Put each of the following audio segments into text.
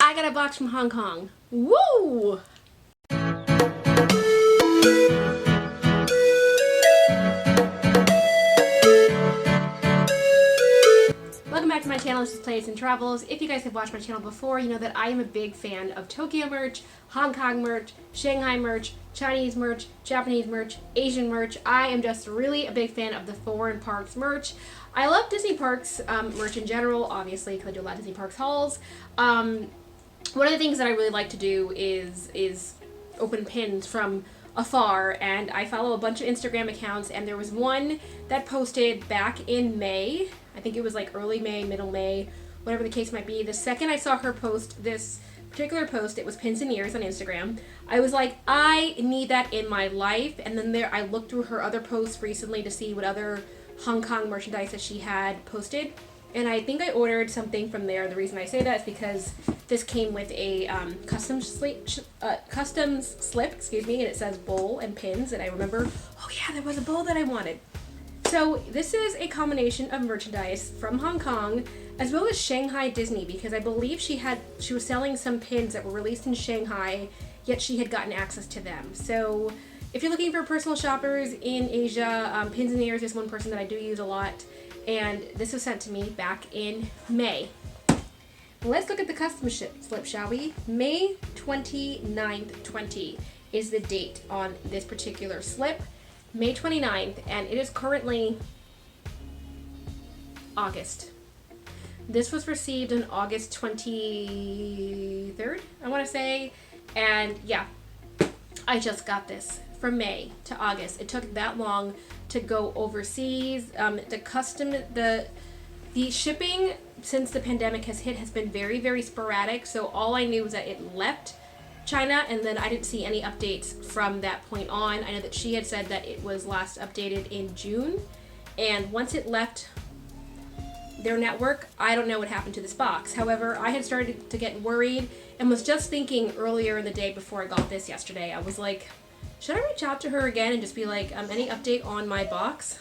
I got a box from Hong Kong. Woo! Welcome back to my channel. This is Plays and Travels. If you guys have watched my channel before, you know that I am a big fan of Tokyo merch, Hong Kong merch, Shanghai merch, Chinese merch, Japanese merch, Asian merch. I am just really a big fan of the foreign parks merch. I love Disney parks merch in general, obviously, because I do a lot of Disney parks hauls. One of the things that I really like to do is open pins from afar, and I follow a bunch of Instagram accounts, and there was one that posted back in May. I think it was like early May, middle May, whatever the case might be. The second I saw her post this particular post, it was Pins and Ears on Instagram. I was like, I need that in my life. And then I looked through her other posts recently to see what other Hong Kong merchandise that she had posted. And I think I ordered something from there. The reason I say that is because this came with a customs slip, and it says bowl and pins. And I remember, oh yeah, there was a bowl that I wanted. So this is a combination of merchandise from Hong Kong as well as Shanghai Disney, because I believe she was selling some pins that were released in Shanghai, yet she had gotten access to them. So if you're looking for personal shoppers in Asia, Pins and Ears is one person that I do use a lot, and this was sent to me back in May. Let's look at the custom slip, shall we? May 29th, 20 is the date on this particular slip. May 29th, and it is currently August. This was received on August 23rd, I want to say, and yeah, I just got this from May to August. It took that long to go overseas. The shipping since the pandemic has hit has been very, very sporadic, so all I knew was that it left China, and then I didn't see any updates from that point on. I know that she had said that it was last updated in June, and once it left their network, I don't know what happened to this box. However, I had started to get worried and was just thinking earlier in the day before I got this yesterday, I was like, should I reach out to her again and just be like, any update on my box?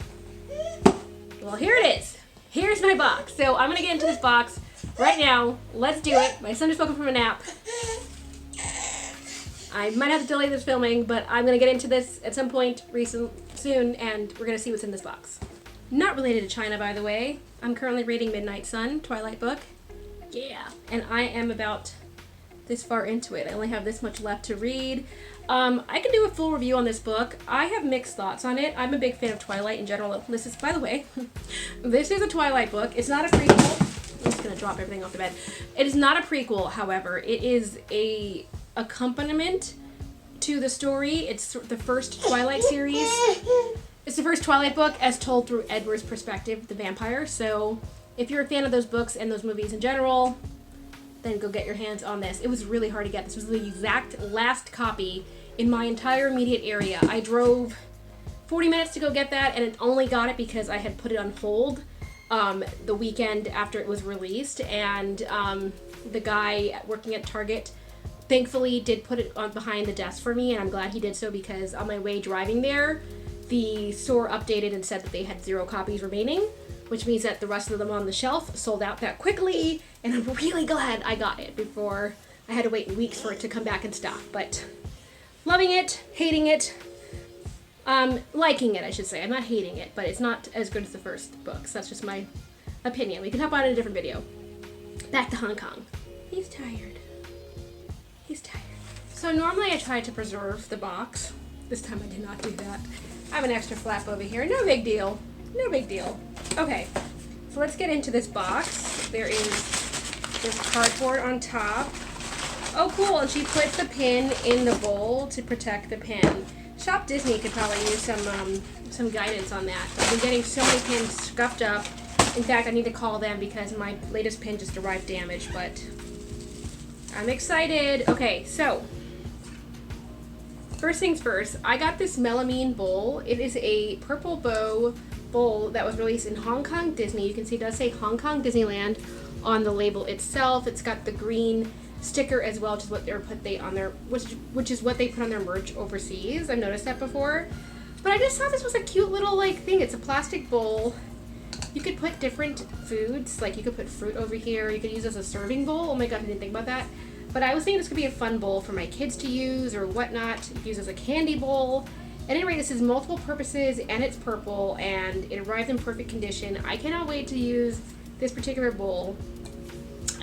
Well, here it is. Here's my box. So I'm gonna get into this box right now. Let's do it. My son just woke up from a nap. I might have to delay this filming, but I'm going to get into this at some point soon, and we're going to see what's in this box. Not related to China, by the way. I'm currently reading Midnight Sun, Twilight book. Yeah. And I am about this far into it. I only have this much left to read. I can do a full review on this book. I have mixed thoughts on it. I'm a big fan of Twilight in general. This is, by the way, this is a Twilight book. It's not a prequel. I'm just going to drop everything off the bed. It is not a prequel, however. It is a accompaniment to the story. It's the first Twilight series. It's the first Twilight book as told through Edward's perspective, the vampire. So if you're a fan of those books and those movies in general, then go get your hands on this. It was really hard to get. This was the exact last copy in my entire immediate area. I drove 40 minutes to go get that, and it only got it because I had put it on hold the weekend after it was released, and the guy working at Target thankfully did put it on behind the desk for me, and I'm glad he did so, because on my way driving there, the store updated and said that they had 0 copies remaining, which means that the rest of them on the shelf sold out that quickly, and I'm really glad I got it before I had to wait weeks for it to come back in stock. But loving it, hating it, liking it, I should say. I'm not hating it, but it's not as good as the first books. That's just my opinion. We can hop on in a different video. Back to Hong Kong. He's tired. He's tired. So normally I try to preserve the box. This time I did not do that. I have an extra flap over here. No big deal. No big deal. Okay, so let's get into this box. There is this cardboard on top. Oh, cool, and she puts the pin in the bowl to protect the pin. ShopDisney could probably use some guidance on that. I've been getting so many pins scuffed up. In fact, I need to call them because my latest pin just arrived damaged, but I'm excited. Okay, so first things first, I got this melamine bowl. It is a purple bow bowl that was released in Hong Kong Disney. You can see it does say Hong Kong Disneyland on the label itself. It's got the green sticker as well, which is what which is what they put on their merch overseas. I've noticed that before. But I just thought this was a cute little thing. It's a plastic bowl. You could put different foods, like you could put fruit over here. You could use it as a serving bowl. Oh my god, I didn't think about that. But I was thinking this could be a fun bowl for my kids to use or whatnot. Use as a candy bowl. At any rate, this is multiple purposes and it's purple and it arrived in perfect condition. I cannot wait to use this particular bowl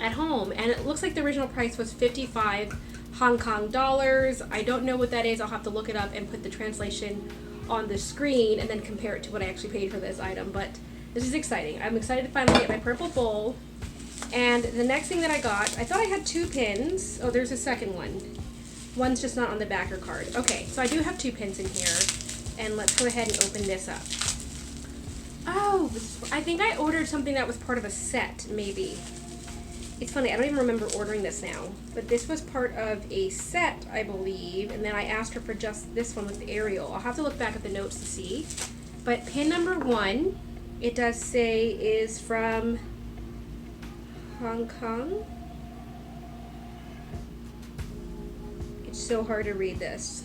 at home. And it looks like the original price was 55 Hong Kong dollars. I don't know what that is. I'll have to look it up and put the translation on the screen and then compare it to what I actually paid for this item. But this is exciting. I'm excited to finally get my purple bowl. And the next thing that I got, I thought I had 2 pins. Oh, there's a second one. One's just not on the backer card. Okay, so I do have 2 pins in here. And let's go ahead and open this up. Oh, I think I ordered something that was part of a set, maybe. It's funny, I don't even remember ordering this now. But this was part of a set, I believe. And then I asked her for just this one with the Ariel. I'll have to look back at the notes to see. But pin number 1, it does say is from Hong Kong. It's so hard to read this.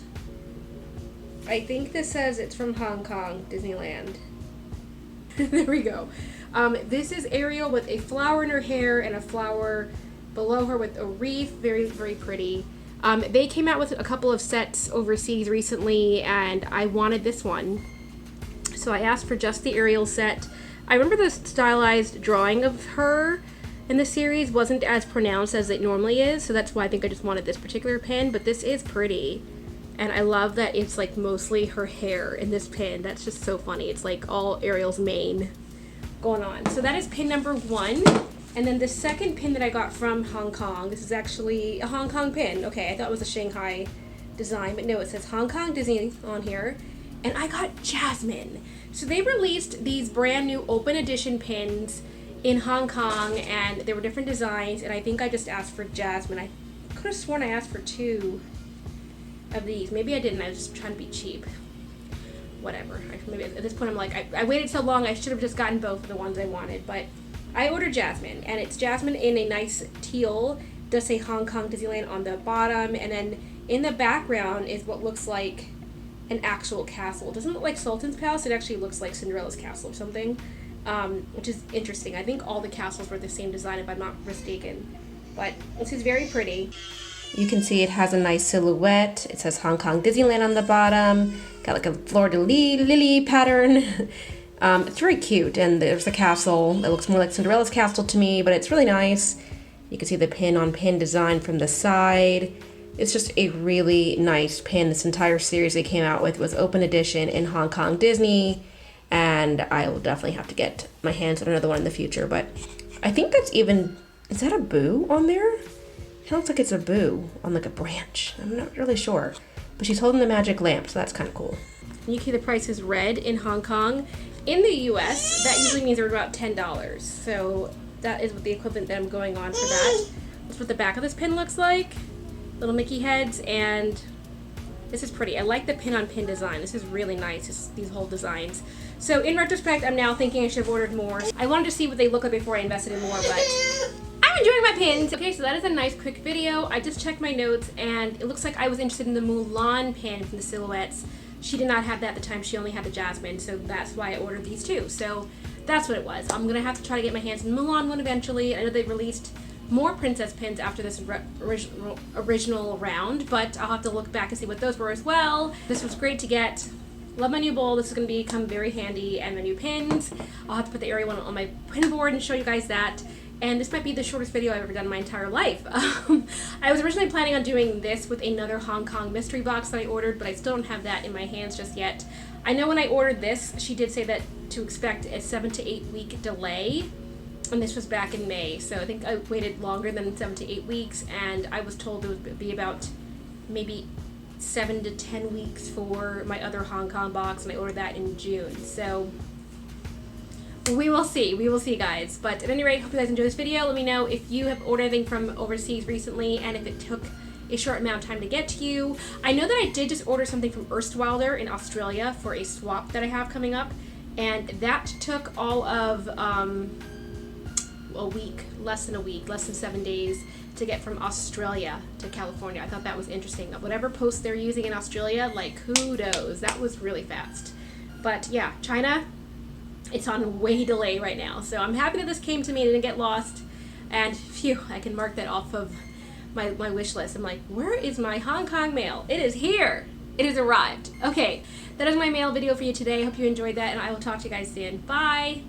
I think this says it's from Hong Kong, Disneyland. There we go. This is Ariel with a flower in her hair and a flower below her with a wreath. Very, very pretty. They came out with a couple of sets overseas recently, and I wanted this one. So I asked for just the Ariel set. I remember the stylized drawing of her in the series wasn't as pronounced as it normally is, so that's why I think I just wanted this particular pin, but this is pretty. And I love that it's like mostly her hair in this pin. That's just so funny. It's like all Ariel's mane going on. So that is pin number 1. And then the second pin that I got from Hong Kong, this is actually a Hong Kong pin. Okay, I thought it was a Shanghai design, but no, it says Hong Kong Disney on here. And I got Jasmine. So they released these brand new open edition pins in Hong Kong, and there were different designs, and I think I just asked for Jasmine. I could have sworn I asked for 2 of these. Maybe I didn't. I was just trying to be cheap. Whatever. Maybe at this point I'm like, I waited so long, I should have just gotten both of the ones I wanted. But I ordered Jasmine, and it's Jasmine in a nice teal. It does say Hong Kong Disneyland on the bottom, and then in the background is what looks like an actual castle. It doesn't look like Sultan's Palace. It actually looks like Cinderella's castle or something. Which is interesting. I think all the castles were the same design if I'm not mistaken. But this is very pretty. You can see it has a nice silhouette. It says Hong Kong Disneyland on the bottom. Got like a fleur-de-lis pattern. It's very cute, and there's a castle. It looks more like Cinderella's castle to me, but it's really nice. You can see the pin-on-pin design from the side. It's just a really nice pin. This entire series they came out with was open edition in Hong Kong Disney. And I will definitely have to get my hands on another one in the future. But I think that's even... Is that a boo on there? It looks like it's a boo on like a branch. I'm not really sure. But she's holding the magic lamp, so that's kind of cool. You can see the price is red in Hong Kong. In the US, that usually means they're about $10. So that is what the equivalent that I'm going on for that. That's what the back of this pin looks like. Little Mickey heads, and this is pretty. I like the pin-on-pin design. This is really nice, these whole designs. So in retrospect, I'm now thinking I should have ordered more. I wanted to see what they look like before I invested in more, but I'm enjoying my pins. Okay, so that is a nice quick video. I just checked my notes, and it looks like I was interested in the Mulan pin from the silhouettes. She did not have that at the time. She only had the Jasmine, so that's why I ordered these two. So that's what it was. I'm gonna have to try to get my hands on the Mulan one eventually. I know they released more princess pins after this original round, but I'll have to look back and see what those were as well. This was great to get. Love my new bowl. This is going to become very handy, and my new pins. I'll have to put the Ariel one on my pin board and show you guys that. And this might be the shortest video I've ever done in my entire life. I was originally planning on doing this with another Hong Kong mystery box that I ordered, but I still don't have that in my hands just yet. I know when I ordered this, she did say that to expect a 7 to 8 week delay. And this was back in May, so I think I waited longer than 7 to 8 weeks, and I was told it would be about maybe 7 to 10 weeks for my other Hong Kong box, and I ordered that in June. So we will see guys. But at any rate, hope you guys enjoyed this video. Let me know if you have ordered anything from overseas recently, and if it took a short amount of time to get to you. I know that I did just order something from Erstwilder in Australia for a swap that I have coming up, and that took all of a week, less than 7 days to get from Australia to California. I thought that was interesting. Whatever post they're using in Australia, like, kudos. That was really fast. But yeah, China, it's on way delay right now. So I'm happy that this came to me and didn't get lost. And phew, I can mark that off of my wish list. I'm like, where is my Hong Kong mail? It is here. It has arrived. Okay, that is my mail video for you today. I hope you enjoyed that, and I will talk to you guys soon. Bye.